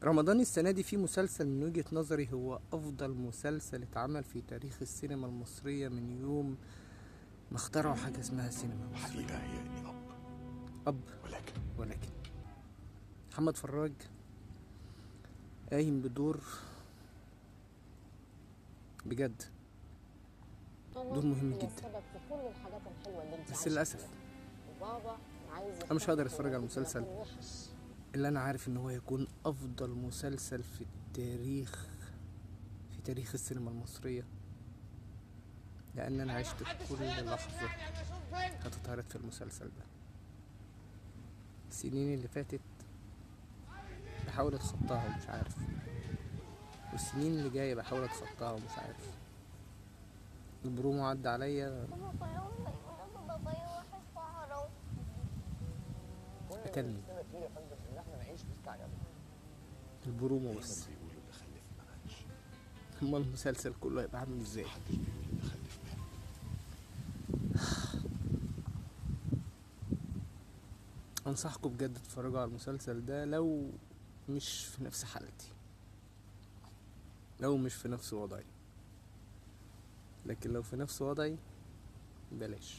رمضان السنة دي فيه مسلسل من وجهة نظري هو أفضل مسلسل اتعمل في تاريخ السينما المصرية من يوم ما اخترعوا حاجة اسمها سينما مصرية. الحقيقة هي إني أب ولكن محمد فراج قايم بدور بجد دور مهم جدا، السبب في كل الحاجات الحلوه اللي انت بس للأسف وبابا عايز أنا مش هقدر أتفرج على المسلسل اللي أنا عارف إن هو يكون أفضل مسلسل في تاريخ السينما المصرية، لأن أنا عشت كل لحظة هتتعرض في المسلسل ده. السنين اللي فاتت بحاول أتخطاها ومش عارف، والسنين اللي جاية بحاول أتخطاها ومش عارف. البرومو عدى عليا قتلني، البرومو بس. بيقولوا اللي خلف ما ماتش. امال المسلسل كله هيبقى عامل ازاي؟ محدش بيقول اللي خلف مات. انصحكم بجد تتفرجوا على المسلسل ده لو مش في نفس حالتي، لو مش في نفس وضعي، لكن لو في نفس وضعي بلاش.